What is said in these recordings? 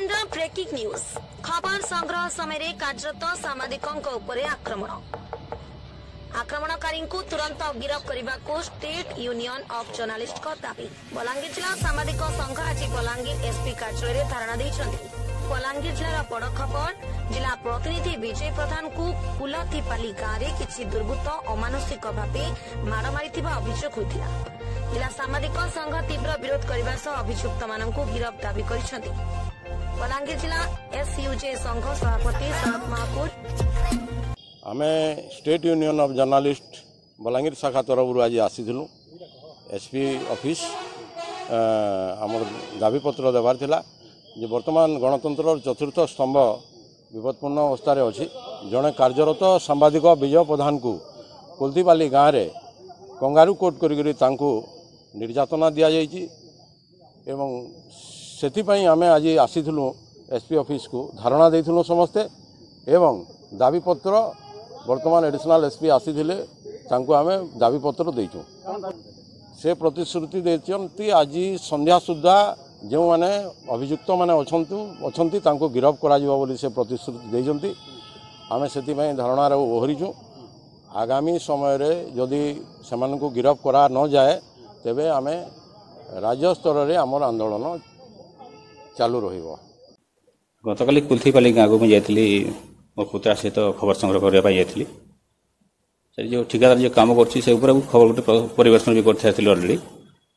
खंड breaking news खबर संग्रह समय कार्यरत सामाजिकों आक्रमण आक्रमणकारी तुरंत गिरफ करने को स्टेट यूनियन ऑफ जर्नलिस्ट का दाबी। बलांगीर जिला सामाजिक संघ आज बलांगीर एसपी कार्यालय धारणा देइछन्ति। बलांगीर जिलार बड़ खबर जिला प्रतिनिधि विजय प्रधान को पुलथीपाली गाँव में किसी दुर्बृत्त अमानुषिक भाव माड़ मारिथिबा अभियोग होइतिला। जिला सामाजिक संघ तीव्र विरोध करने सह अभियुक्त मानक गिरफ दाबी करिसेंति। बलांगीर जिला एसयूजे संघ सभापति शरद महापुर आमे state union of journalist Balangir शाखा तरफ आज आसीलु एसपी ऑफिस आमर दाबीपत्र देवार थिला जे वर्तमान गणतंत्र चतुर्थ स्तंभ विपदपूर्ण अवस्था अच्छी जड़े कार्यरत सांबादिक विजय प्रधान को पुलथीपाली गाँव में कंगारू कोट कर निर्यातना दि जाइए एवं से आम आज आसीलु एसपी ऑफिस को धारणा देइथिलु समस्ते एवं दाबीपत्र वर्तमान एडिशनल एसपी आसी आम दाबीपत्र देचु से प्रतिश्रुति देती आज संध्या सुधा जो मैंने अभियुक्त मैंने अच्छा गिरफ कर से प्रतिश्रुति देती आम से धारणार ओहरीचु आगामी समय जदि से गिरफ करा न जाए तेबे आम राज्य स्तर में आमर आंदोलन चालू रहिबो। गतकाली पुलथीपाली गाँव को जाइली मो पुत्रा सहित खबर संग्रह करने जाइली से जो ठिकादार जो कम कर खबर गोटे परिवेशन भी कर अलरेडी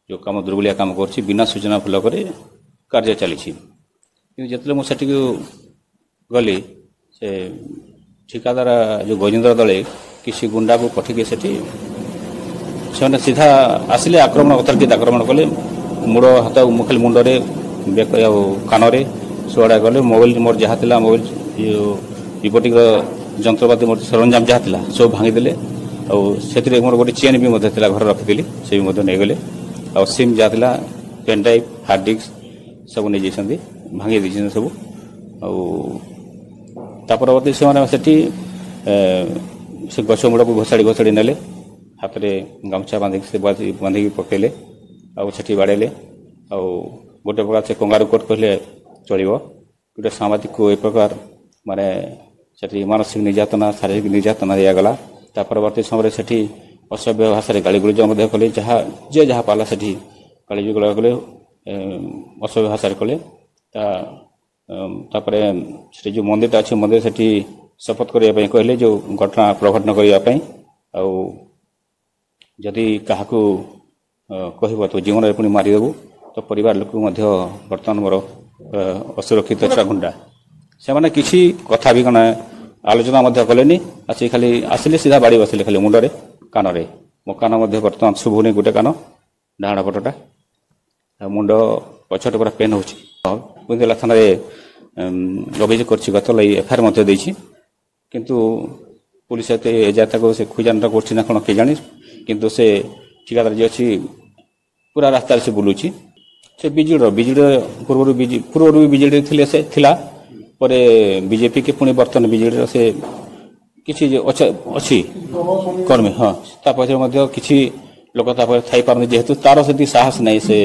जो कम दुर्बलिया कम कर बिना सूचना फलक कार्य चली जो मुझे गली से ठिकादार जो गजेन्द्र दले किसी गुंडा को पठिके से सीधा आसिले आक्रमण अतर्कित आक्रमण कले मुड़ हाथ खाली मुंडे बेक कान सुआड़ा गले मोबाइल मोर जहाँ था मोबाइल रिपोर्टिंग जंत्रपाति मोर सरंजाम जहाँ था सब भांगीदे और मोर गोटे चेन भी घर रखी से भी नहीं गले और सिम जहाँ था पेन ड्राइव हार्ड डिस्क सब नहीं जाइए भांगी दे सब परवर्ती से गछ मूड़ को घोषाड़ी घोषाड़ी नेले हाथ में गामछा बांधिक पकड़े आठी बाड़ेले आ गोटे प्रकार से कंगारू कोट कहले चलो गोटे सामाजिक को एक प्रकार माने से मानसिक निर्यातना शारीरिक निर्यातना दिगला परवर्ती समय से असभ्य भाषा गाड़ी गुलज कले जहाँ जे जहाँ पाला से गाड़ी गुला कले असभ्य भाषा कले से जो मंदिर अच्छे मंदिर से शपथ करने कहले जो घटना प्रघटन करने जदि क्या कह तो जीवन में पुणी मारिदेबू तो परिवार लोक बर्तमान मोर असुरक्षित अच्छा गुंडा से मैंने किसी कथा भी कना आलोचना कले आसी खाली आसिले सीधा बाड़ी बसिले खाली मुंडे कान मो कान बर्तमान शुभुनी गोटे कान डाण पटटा मुंड पछट पूरा पेन होला थाना अभियोग कर गत एफआईआर किंतु पुलिस एजाता से खोजानटा कर कौन के जानी किंतु से ठिकादार जी अच्छी पूरा रास्तार से बुलूची से बिजेडी पूर्व भी बिजेडी थिले से थिला परे बीजेपी के पुणी बर्तमान बिजेडी से किसी अच्छी कर्मी हाँ तापरे किसी लोक थी पारनी जेहेतु तार से साहस नहीं से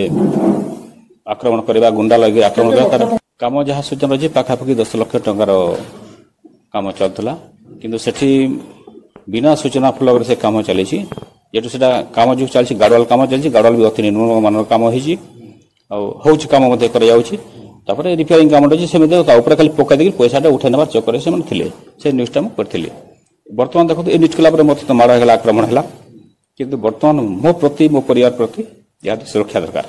आक्रमण करवा गुंडा लगे आक्रमण कर कम जहाँ सूचना अच्छी पाखापाखि 10 लाख टंकार काम चलता किंतु सेठी बिना सूचना फलक से काम चली जेटू से कम जो चलती गाड़वाल कम चलती गाड़वाल भी अति निम्न मान कम हो कम तापर रिपेयरिंग कम अच्छे खाली पकड़ पैसा उठे ना चक्कर से न्यूज़टा करी बर्तमान देखो ये न्यूज कला मत तो माड़ आक्रमण है किंतु बर्तमान मो प्रति मो परिवार प्रति सुरक्षा दरकार।